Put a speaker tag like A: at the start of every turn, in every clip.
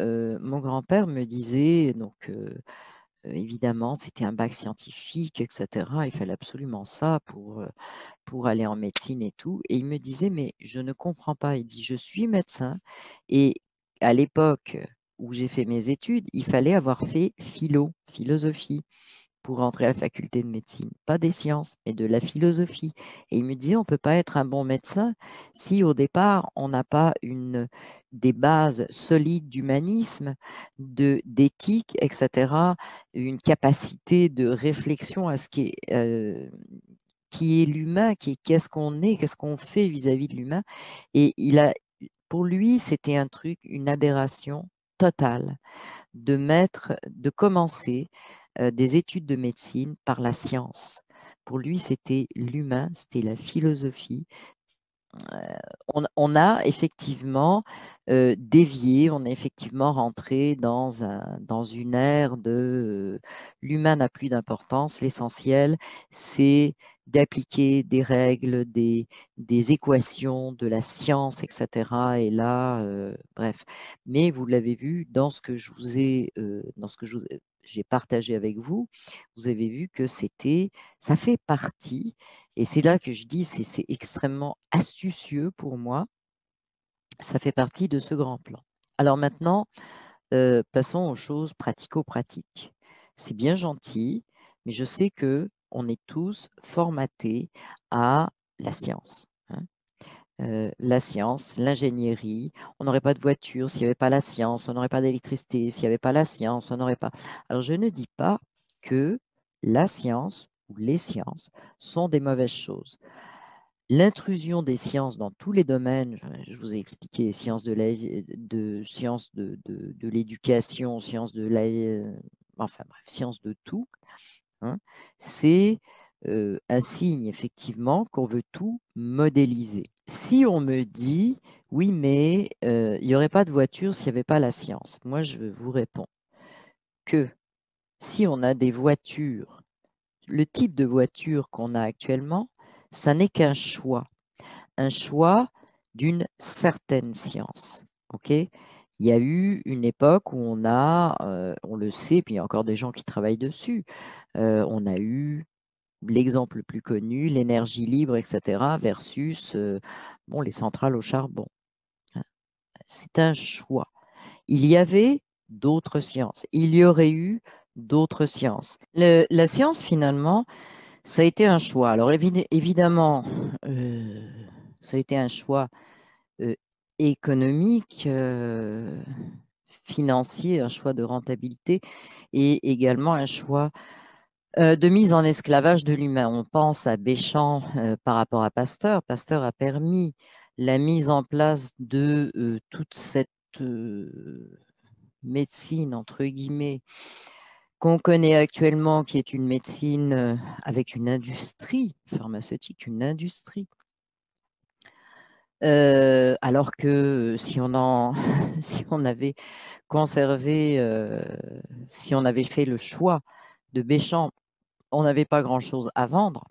A: mon grand-père me disait, donc évidemment, c'était un bac scientifique, etc. Il fallait absolument ça pour aller en médecine et tout. Et il me disait, mais je ne comprends pas. Il dit, je suis médecin et à l'époque où j'ai fait mes études, il fallait avoir fait philosophie pour rentrer à la faculté de médecine. Pas des sciences, mais de la philosophie. Et il me disait, on ne peut pas être un bon médecin si au départ, on n'a pas des bases solides d'humanisme, d'éthique, etc., une capacité de réflexion à ce qui est l'humain, qu'est-ce qu'on est, qu'est-ce qu'on fait vis-à-vis de l'humain. Et pour lui, c'était un truc, une aberration totale de commencer des études de médecine par la science. Pour lui, c'était l'humain, c'était la philosophie. On a effectivement dévié, on est effectivement rentré dans une ère de l'humain n'a plus d'importance, l'essentiel, c'est d'appliquer des règles, des équations, de la science, etc. Et là, bref. Mais vous l'avez vu dans ce que je vous ai, dans ce que j'ai partagé avec vous, vous avez vu que ça fait partie et c'est là que je dis, c'est extrêmement astucieux pour moi. Ça fait partie de ce grand plan. Alors maintenant, passons aux choses pratico-pratiques. C'est bien gentil, mais je sais que on est tous formatés à la science, hein. La science, l'ingénierie. On n'aurait pas de voiture s'il n'y avait pas la science. On n'aurait pas d'électricité s'il n'y avait pas la science. On n'aurait pas. Alors je ne dis pas que la science ou les sciences sont des mauvaises choses. L'intrusion des sciences dans tous les domaines, je vous ai expliqué, sciences de l'éducation, sciences enfin bref, sciences de tout, hein, c'est un signe effectivement qu'on veut tout modéliser. Si on me dit, oui, mais il n'y aurait pas de voiture s'il n'y avait pas la science, moi je vous réponds que si on a des voitures, le type de voiture qu'on a actuellement, ça n'est qu'un choix. Un choix d'une certaine science. Ok. Il y a eu une époque où on le sait, puis il y a encore des gens qui travaillent dessus, on a eu l'exemple le plus connu, l'énergie libre, etc., versus bon, les centrales au charbon. C'est un choix. Il y avait d'autres sciences. Il y aurait eu d'autres sciences. La science, finalement, ça a été un choix. Alors évidemment, ça a été un choix euh, économique, financier, un choix de rentabilité et également un choix de mise en esclavage de l'humain. On pense à Béchamp par rapport à Pasteur. Pasteur a permis la mise en place de toute cette médecine, entre guillemets, qu'on connaît actuellement, qui est une médecine avec une industrie pharmaceutique, une industrie. Alors que si on avait conservé, si on avait fait le choix de Béchamp, on n'avait pas grand-chose à vendre.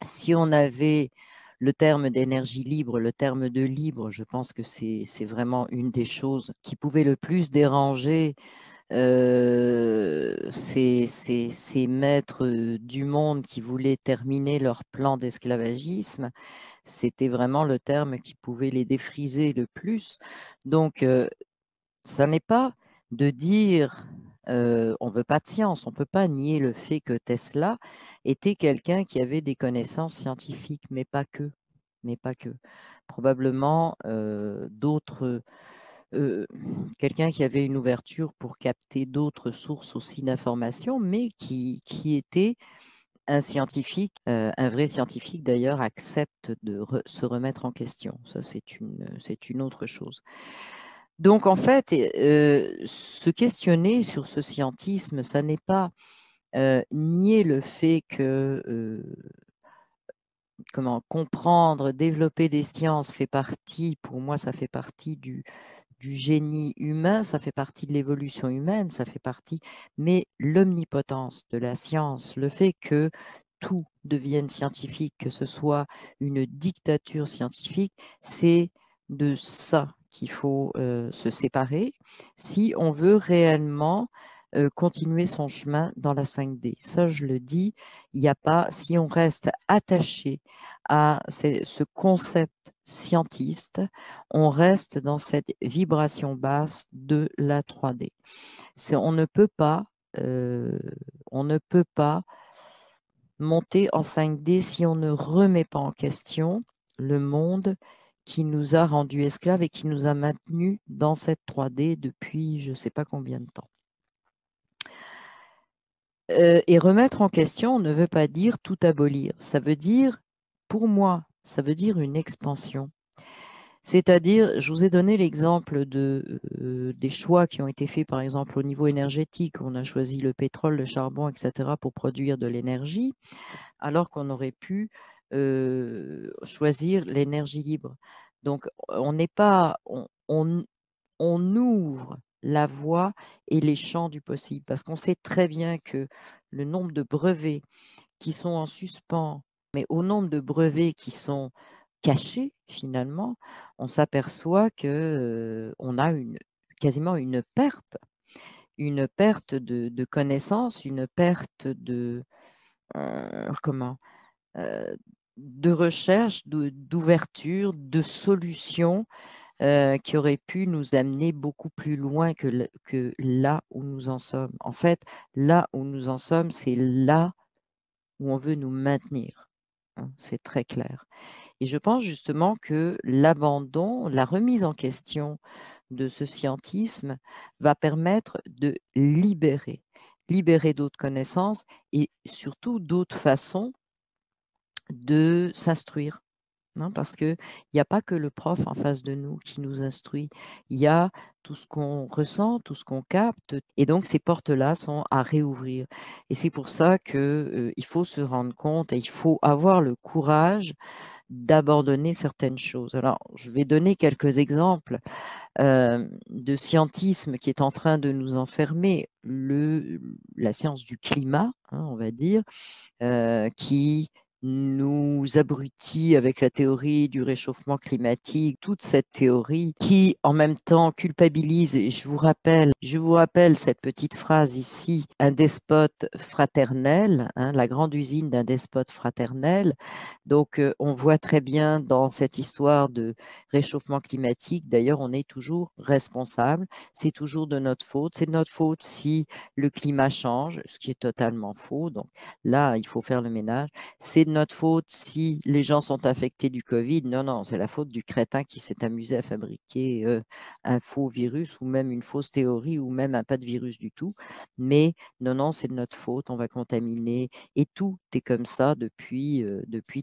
A: Si on avait le terme d'énergie libre, le terme de libre, je pense que c'est vraiment une des choses qui pouvait le plus déranger ces maîtres du monde qui voulaient terminer leur plan d'esclavagisme. C'était vraiment le terme qui pouvait les défriser le plus. Donc, ça n'est pas de dire on ne veut pas de science, on ne peut pas nier le fait que Tesla était quelqu'un qui avait des connaissances scientifiques, mais pas que. Mais pas que. Probablement quelqu'un qui avait une ouverture pour capter d'autres sources aussi d'informations, mais qui était un scientifique, un vrai scientifique d'ailleurs, accepte de se remettre en question. Ça, c'est une autre chose. Donc, en fait, se questionner sur ce scientisme, ça n'est pas nier le fait que comment comprendre, développer des sciences fait partie, pour moi, ça fait partie du génie humain, ça fait partie de l'évolution humaine, ça fait partie, mais l'omnipotence de la science, le fait que tout devienne scientifique, que ce soit une dictature scientifique, c'est de ça qu'il faut se séparer si on veut réellement continuer son chemin dans la 5D. Ça, je le dis, il n'y a pas, si on reste attaché à ce concept scientiste, on reste dans cette vibration basse de la 3D. On ne peut pas, on ne peut pas monter en 5D si on ne remet pas en question le monde qui nous a rendus esclaves et qui nous a maintenus dans cette 3D depuis je ne sais pas combien de temps. Et remettre en question ne veut pas dire tout abolir. Ça veut dire, pour moi, ça veut dire une expansion. C'est-à-dire, je vous ai donné l'exemple des choix qui ont été faits, par exemple, au niveau énergétique. On a choisi le pétrole, le charbon, etc., pour produire de l'énergie, alors qu'on aurait pu choisir l'énergie libre. Donc, on n'est pas, on ouvre la voie et les champs du possible, parce qu'on sait très bien que le nombre de brevets qui sont en suspens, mais au nombre de brevets qui sont cachés, finalement, on s'aperçoit que on a quasiment une perte de connaissances, une perte comment, de recherche, d'ouverture, de solutions qui aurait pu nous amener beaucoup plus loin que là où nous en sommes. En fait, là où nous en sommes, c'est là où on veut nous maintenir. Hein, c'est très clair. Et je pense justement que l'abandon, la remise en question de ce scientisme va permettre de libérer d'autres connaissances et surtout d'autres façons de s'instruire. Hein, parce qu'il n'y a pas que le prof en face de nous qui nous instruit. Il y a tout ce qu'on ressent, tout ce qu'on capte. Et donc, ces portes-là sont à réouvrir. Et c'est pour ça qu'il faut se rendre compte et il faut avoir le courage d'abandonner certaines choses. Alors, je vais donner quelques exemples de scientisme qui est en train de nous enfermer. La science du climat, hein, on va dire, qui nous abrutit avec la théorie du réchauffement climatique, toute cette théorie qui, en même temps, culpabilise. Et je vous rappelle cette petite phrase ici, un despote fraternel, hein, la grande usine d'un despote fraternel. Donc, on voit très bien dans cette histoire de réchauffement climatique, d'ailleurs, on est toujours responsable. C'est toujours de notre faute. C'est de notre faute si le climat change, ce qui est totalement faux. Donc, là, il faut faire le ménage. C'est de notre faute si les gens sont infectés du Covid. Non, non, c'est la faute du crétin qui s'est amusé à fabriquer un faux virus ou même une fausse théorie ou même un pas de virus du tout. Mais non, non, c'est de notre faute, on va contaminer. Et tout est comme ça depuis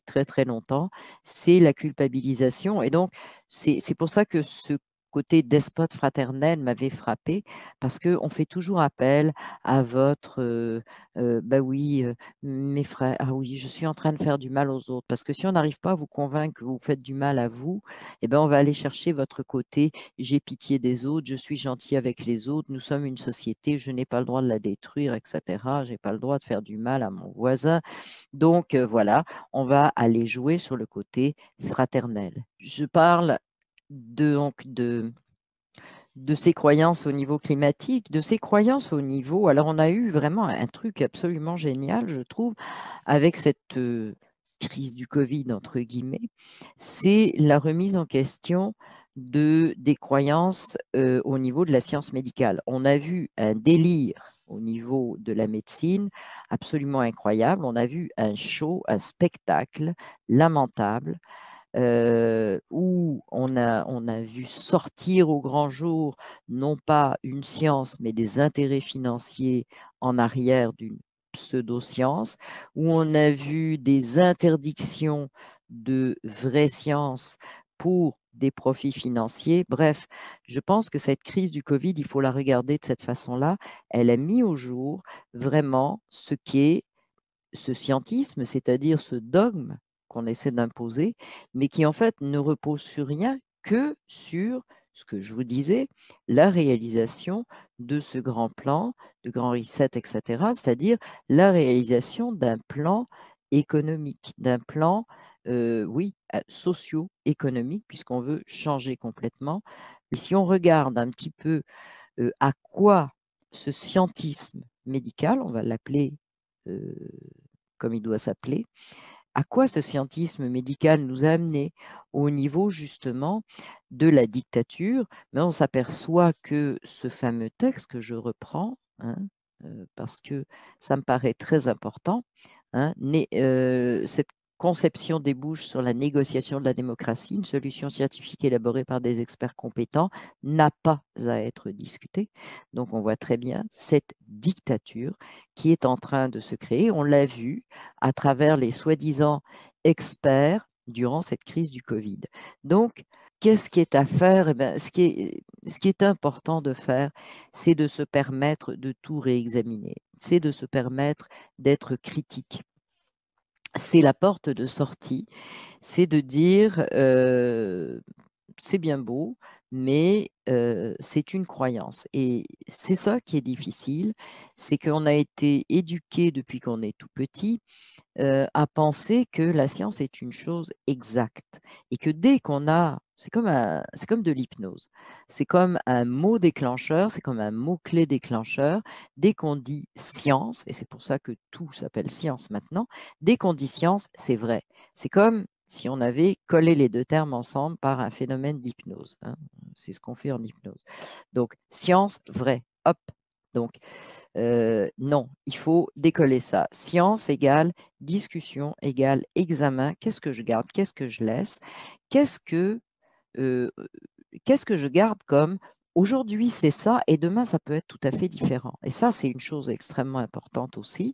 A: très, très longtemps. C'est la culpabilisation. Et donc, c'est pour ça que ce côté despote fraternel m'avait frappé parce qu'on fait toujours appel à votre bah oui, mes frères, ah oui, je suis en train de faire du mal aux autres. Parce que si on n'arrive pas à vous convaincre que vous faites du mal à vous, eh ben, on va aller chercher votre côté. J'ai pitié des autres, je suis gentil avec les autres, nous sommes une société, je n'ai pas le droit de la détruire, etc. Je n'ai pas le droit de faire du mal à mon voisin. Donc voilà, on va aller jouer sur le côté fraternel. Je parle donc de ces croyances au niveau climatique, de ces croyances au niveau. Alors, on a eu vraiment un truc absolument génial, je trouve, avec cette crise du Covid, entre guillemets, c'est la remise en question des croyances au niveau de la science médicale. On a vu un délire au niveau de la médecine absolument incroyable. On a vu un show, un spectacle lamentable où on a vu sortir au grand jour non pas une science, mais des intérêts financiers en arrière d'une pseudo-science, où on a vu des interdictions de vraies sciences pour des profits financiers. Bref, je pense que cette crise du Covid, il faut la regarder de cette façon-là. Elle a mis au jour vraiment ce qu'est ce scientisme, c'est-à-dire ce dogme qu'on essaie d'imposer, mais qui en fait ne repose sur rien que sur ce que je vous disais, la réalisation de ce grand plan, de grand reset, etc., c'est-à-dire la réalisation d'un plan économique, d'un plan, oui, socio-économique, puisqu'on veut changer complètement Si on regarde un petit peu à quoi ce scientisme médical, on va l'appeler comme il doit s'appeler, à quoi ce scientisme médical nous a amené au niveau justement de la dictature, mais on s'aperçoit que ce fameux texte que je reprends, hein, parce que ça me paraît très important, hein, cette conception débouche sur la négociation de la démocratie, une solution scientifique élaborée par des experts compétents n'a pas à être discutée. Donc on voit très bien cette dictature qui est en train de se créer. On l'a vu à travers les soi-disant experts durant cette crise du Covid. Donc, qu'est-ce qui est à faire? Eh bien, ce qui est important de faire, c'est de se permettre de tout réexaminer, c'est de se permettre d'être critique. C'est la porte de sortie, c'est de dire c'est bien beau, mais c'est une croyance. Et c'est ça qui est difficile, c'est qu'on a été éduqué depuis qu'on est tout petit à penser que la science est une chose exacte et que dès qu'on a, c'est comme de l'hypnose, c'est comme un mot déclencheur, c'est comme un mot-clé déclencheur. Dès qu'on dit science, et c'est pour ça que tout s'appelle science maintenant, dès qu'on dit science, c'est vrai. C'est comme si on avait collé les deux termes ensemble par un phénomène d'hypnose, hein. C'est ce qu'on fait en hypnose. Donc, science, vrai, hop. Donc, non, il faut décoller ça. Science égale discussion égale examen. Qu'est-ce que je garde? Qu'est-ce que je laisse? Qu'est-ce que, euh, qu'est-ce que je garde comme aujourd'hui c'est ça et demain ça peut être tout à fait différent. Et ça, c'est une chose extrêmement importante aussi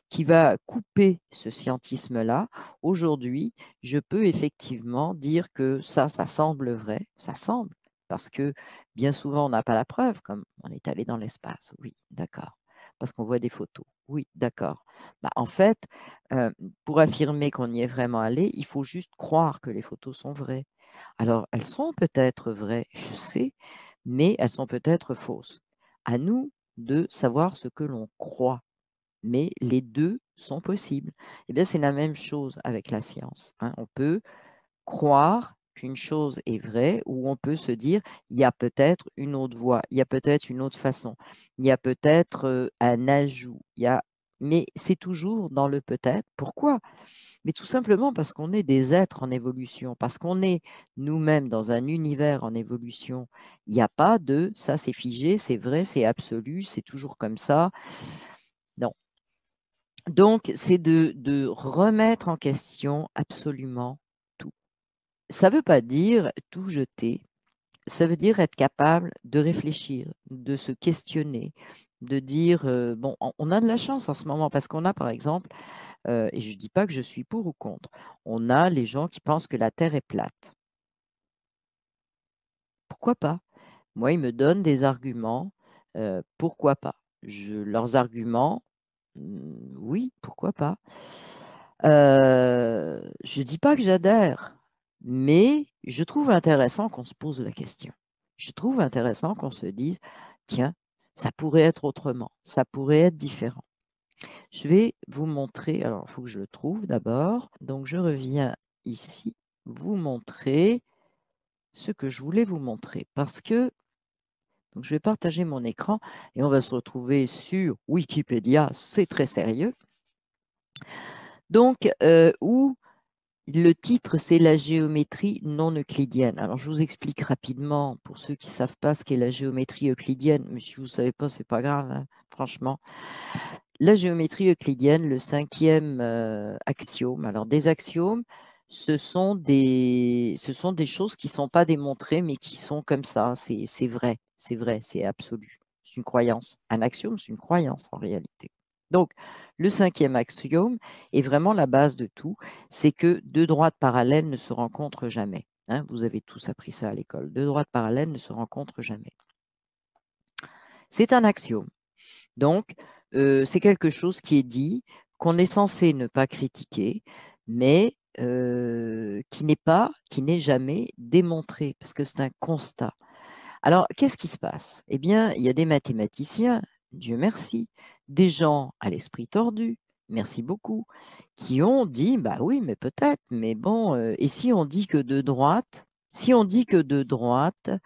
A: qui va couper ce scientisme-là. Aujourd'hui, je peux effectivement dire que ça semble vrai, ça semble, parce que bien souvent, on n'a pas la preuve, comme on est allé dans l'espace, oui, d'accord, parce qu'on voit des photos, oui, d'accord. Bah, en fait, pour affirmer qu'on y est vraiment allé, il faut juste croire que les photos sont vraies. Alors, elles sont peut-être vraies, je sais, mais elles sont peut-être fausses. À nous de savoir ce que l'on croit, mais les deux sont possibles. Eh bien, c'est la même chose avec la science, hein. On peut croire qu'une chose est vraie ou on peut se dire, il y a peut-être une autre voie, il y a peut-être une autre façon, il y a peut-être un ajout, mais c'est toujours dans le peut-être. Pourquoi? Mais tout simplement parce qu'on est des êtres en évolution, parce qu'on est nous-mêmes dans un univers en évolution. Il n'y a pas de ça c'est figé, c'est vrai, c'est absolu, c'est toujours comme ça. Non. Donc, c'est de remettre en question absolument tout. Ça ne veut pas dire tout jeter, ça veut dire être capable de réfléchir, de se questionner, de dire, bon, on a de la chance en ce moment parce qu'on a, par exemple, et je ne dis pas que je suis pour ou contre, on a les gens qui pensent que la Terre est plate. Pourquoi pas? Moi, ils me donnent des arguments, pourquoi pas? Leurs arguments, oui, pourquoi pas? Je ne dis pas que j'adhère, mais je trouve intéressant qu'on se pose la question. Je trouve intéressant qu'on se dise, tiens, ça pourrait être autrement, ça pourrait être différent. Je vais vous montrer, alors il faut que je le trouve d'abord, donc je reviens ici, vous montrer ce que je voulais vous montrer, parce que donc je vais partager mon écran et on va se retrouver sur Wikipédia, c'est très sérieux. Donc, où le titre, c'est la géométrie non euclidienne. Alors, je vous explique rapidement pour ceux qui ne savent pas ce qu'est la géométrie euclidienne, mais si vous ne savez pas, ce n'est pas grave, hein, franchement. La géométrie euclidienne, le 5e axiome. Alors, des axiomes, ce sont des choses qui ne sont pas démontrées, mais qui sont comme ça. C'est vrai, c'est absolu. C'est une croyance. Un axiome, c'est une croyance en réalité. Donc, le 5e axiome est vraiment la base de tout, c'est que deux droites parallèles ne se rencontrent jamais. Hein, vous avez tous appris ça à l'école. Deux droites parallèles ne se rencontrent jamais. C'est un axiome. Donc, c'est quelque chose qui est dit, qu'on est censé ne pas critiquer, mais qui n'est jamais démontré, parce que c'est un constat. Alors, qu'est-ce qui se passe? Eh bien, il y a des mathématiciens, Dieu merci, des gens à l'esprit tordu, merci beaucoup, qui ont dit, bah oui, mais peut-être, mais bon, et si on dit que deux droites, Si on dit que deux droites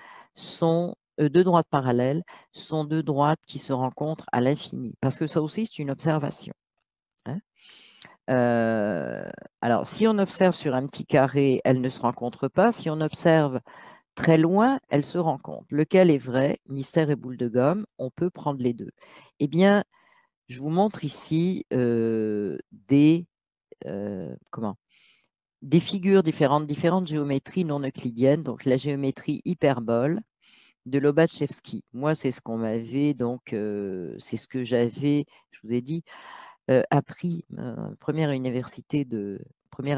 A: parallèles sont deux droites qui se rencontrent à l'infini, parce que ça aussi, c'est une observation. Hein. Alors, si on observe sur un petit carré, elles ne se rencontrent pas. Si on observe très loin, elles se rencontrent. Lequel est vrai? Mystère et boule de gomme, on peut prendre les deux. Eh bien, je vous montre ici des figures différentes géométries non euclidiennes, donc la géométrie hyperbole de Lobachevsky. Moi, c'est ce qu'on m'avait, donc c'est ce que j'avais, je vous ai dit, appris première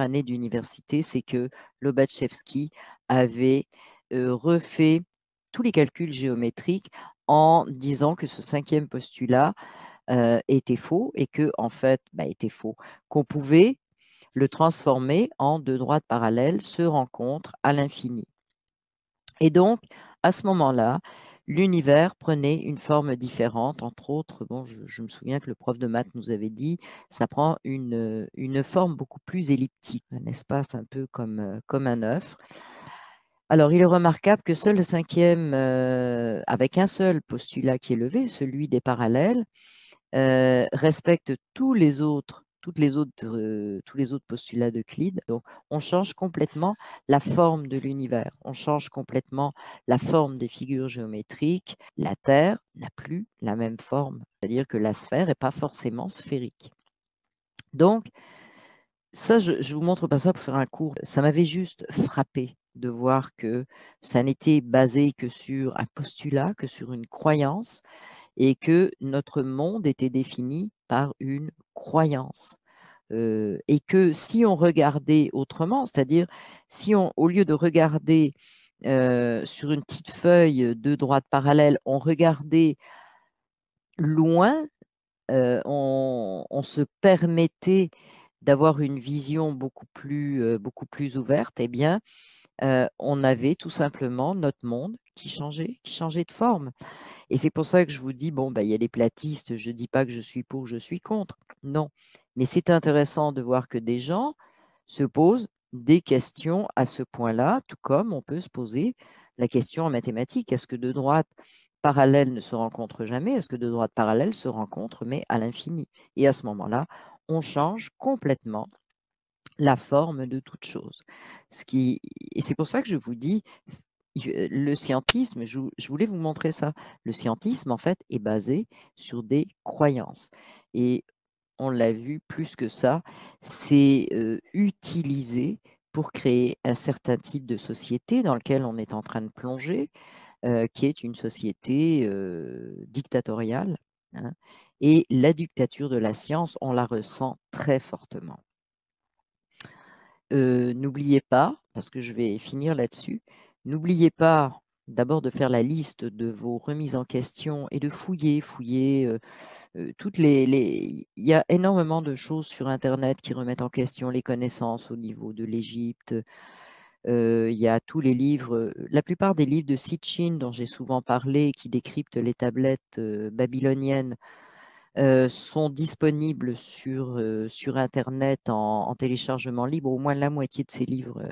A: année d'université, c'est que Lobachevsky avait refait tous les calculs géométriques en disant que ce cinquième postulat était faux et que, en fait, était faux, qu'on pouvait le transformer en deux droites parallèles se rencontrent à l'infini. Et donc, à ce moment-là, l'univers prenait une forme différente. Entre autres, bon, je me souviens que le prof de maths nous avait dit, ça prend une forme beaucoup plus elliptique, un espace un peu comme un œuf. Alors, il est remarquable que seul le cinquième, avec un seul postulat qui est levé, celui des parallèles, respecte tous les autres postulats d'Euclide. Donc, on change complètement la forme de l'univers, on change complètement la forme des figures géométriques. La Terre n'a plus la même forme, c'est-à-dire que la sphère n'est pas forcément sphérique. Donc, ça, je vous montre pas ça pour faire un cours. Ça m'avait juste frappé de voir que ça n'était basé que sur un postulat, que sur une croyance, et que notre monde était défini par une croyance. Et que si on regardait autrement, c'est-à-dire si on, au lieu de regarder sur une petite feuille deux droites parallèles, on regardait loin, on se permettait d'avoir une vision beaucoup plus ouverte, eh bien, on avait tout simplement notre monde qui changeait de forme. Et c'est pour ça que je vous dis, bon, il y a les platistes, je ne dis pas que je suis pour, je suis contre. Non. Mais c'est intéressant de voir que des gens se posent des questions à ce point-là, tout comme on peut se poser la question en mathématiques. Est-ce que deux droites parallèles ne se rencontrent jamais? Est-ce que deux droites parallèles se rencontrent, mais à l'infini? Et à ce moment-là, on change complètement la forme de toute chose. Et c'est pour ça que je vous dis, le scientisme, je voulais vous montrer ça. Le scientisme, en fait, est basé sur des croyances. Et on l'a vu plus que ça, c'est utilisé pour créer un certain type de société dans lequel on est en train de plonger, qui est une société dictatoriale. Hein. Et la dictature de la science, on la ressent très fortement. N'oubliez pas, parce que je vais finir là-dessus, n'oubliez pas d'abord de faire la liste de vos remises en question et de fouiller toutes il y a énormément de choses sur Internet qui remettent en question les connaissances au niveau de l'Égypte. Il y a tous les livres, la plupart des livres de Sitchin dont j'ai souvent parlé, qui décryptent les tablettes babyloniennes, sont disponibles sur Internet en téléchargement libre. Au moins la moitié de ces livres,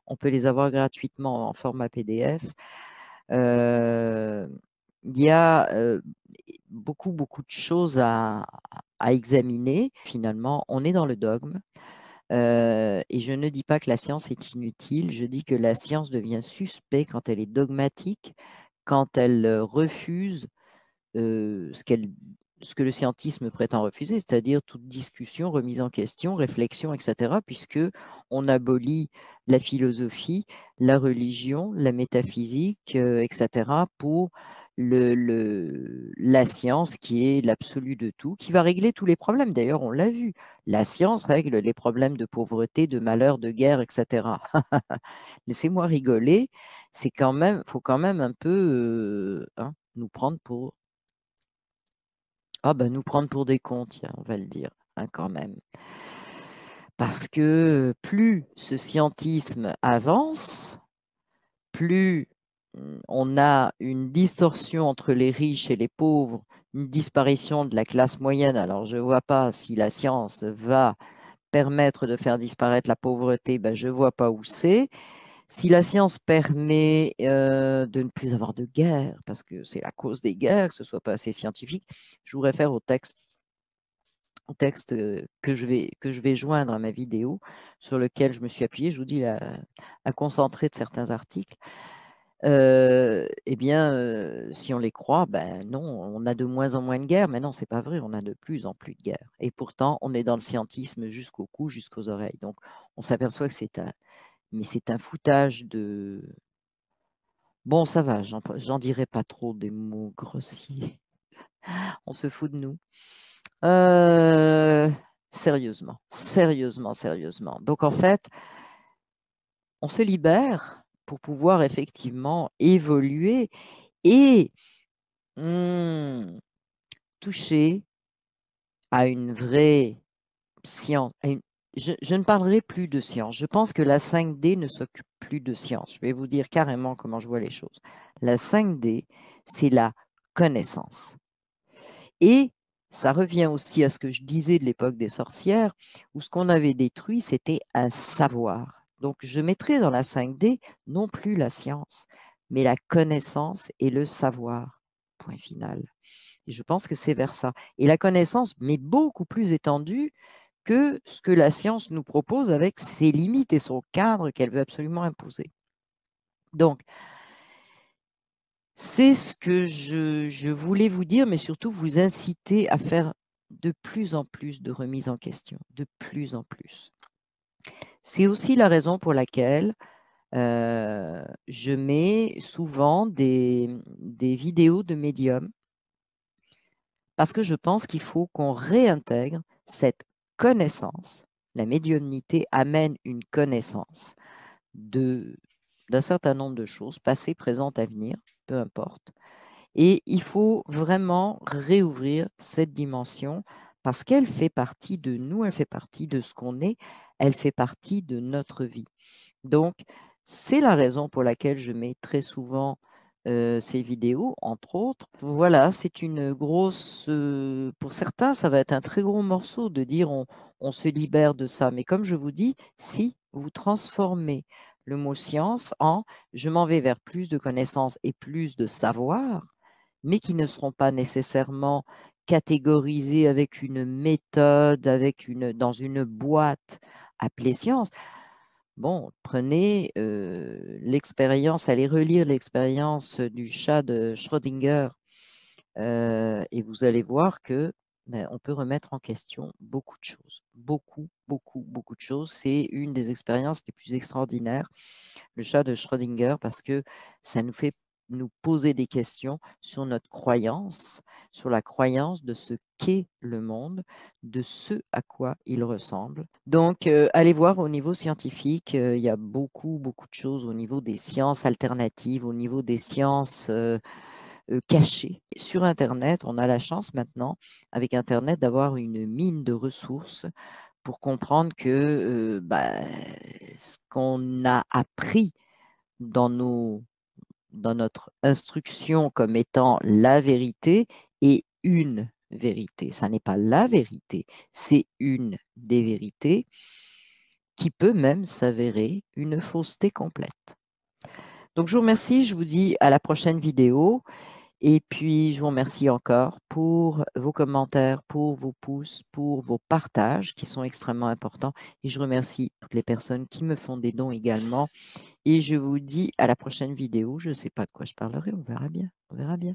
A: on peut les avoir gratuitement en format PDF. Il y a beaucoup de choses à examiner. Finalement, on est dans le dogme. Et je ne dis pas que la science est inutile, je dis que la science devient suspecte quand elle est dogmatique, quand elle refuse ce que le scientisme prétend refuser, c'est-à-dire toute discussion, remise en question, réflexion, etc., puisque on abolit la philosophie, la religion, la métaphysique, etc., pour la science qui est l'absolu de tout, qui va régler tous les problèmes. D'ailleurs, on l'a vu, la science règle les problèmes de pauvreté, de malheur, de guerre, etc. Laissez-moi rigoler, faut quand même un peu nous prendre pour nous prendre pour des cons, tiens, on va le dire, quand même. Parce que plus ce scientisme avance, plus on a une distorsion entre les riches et les pauvres, une disparition de la classe moyenne. Alors, je ne vois pas si la science va permettre de faire disparaître la pauvreté, je ne vois pas où c'est. Si la science permet de ne plus avoir de guerre, parce que c'est la cause des guerres, que ce ne soit pas assez scientifique, je vous réfère au texte que je vais joindre à ma vidéo, sur lequel je me suis appuyé. Je vous dis à concentrer de certains articles. Eh bien, si on les croit, ben non, on a de moins en moins de guerres, mais non, c'est pas vrai, on a de plus en plus de guerres. Et pourtant, on est dans le scientisme jusqu'au cou, jusqu'aux oreilles. Donc, on s'aperçoit que mais c'est un foutage de. Bon, ça va, j'en dirai pas trop des mots grossiers. On se fout de nous. Sérieusement, sérieusement, sérieusement. Donc, en fait, on se libère pour pouvoir effectivement évoluer et toucher à une vraie science. Je ne parlerai plus de science. Je pense que la 5D ne s'occupe plus de science. Je vais vous dire carrément comment je vois les choses. La 5D, c'est la connaissance. Et ça revient aussi à ce que je disais de l'époque des sorcières, où ce qu'on avait détruit, c'était un savoir. Donc, je mettrai dans la 5D non plus la science, mais la connaissance et le savoir. Point final. Et je pense que c'est vers ça. Et la connaissance, mais beaucoup plus étendue que ce que la science nous propose avec ses limites et son cadre qu'elle veut absolument imposer. Donc, c'est ce que je voulais vous dire, mais surtout vous inciter à faire de plus en plus de remises en question, de plus en plus. C'est aussi la raison pour laquelle je mets souvent des vidéos de médiums, parce que je pense qu'il faut qu'on réintègre cette connaissance. La médiumnité amène une connaissance d'un certain nombre de choses, passées, présentes, à venir, peu importe. Et il faut vraiment réouvrir cette dimension parce qu'elle fait partie de nous, elle fait partie de ce qu'on est, elle fait partie de notre vie. Donc, c'est la raison pour laquelle je mets très souvent ces vidéos, entre autres. Voilà, c'est une grosse. Pour certains, ça va être un très gros morceau de dire on se libère de ça. Mais comme je vous dis, si vous transformez le mot science en je m'en vais vers plus de connaissances et plus de savoir, mais qui ne seront pas nécessairement catégorisés avec une méthode, dans une boîte appelée science. Bon, prenez l'expérience, allez relire l'expérience du chat de Schrödinger et vous allez voir que on peut remettre en question beaucoup de choses. Beaucoup, beaucoup, beaucoup de choses. C'est une des expériences les plus extraordinaires, le chat de Schrödinger, parce que ça nous fait nous poser des questions sur notre croyance, sur la croyance de ce qu'est le monde, de ce à quoi il ressemble. Donc, allez voir au niveau scientifique, il y a beaucoup, beaucoup de choses au niveau des sciences alternatives, au niveau des sciences cachées. Sur Internet, on a la chance maintenant, avec Internet, d'avoir une mine de ressources pour comprendre que ce qu'on a appris dans notre instruction comme étant la vérité est une vérité. Ça n'est pas la vérité, c'est une des vérités qui peut même s'avérer une fausseté complète. Donc, je vous remercie, je vous dis à la prochaine vidéo. Et puis, je vous remercie encore pour vos commentaires, pour vos pouces, pour vos partages qui sont extrêmement importants. Et je remercie toutes les personnes qui me font des dons également. Et je vous dis à la prochaine vidéo. Je ne sais pas de quoi je parlerai, on verra bien. On verra bien.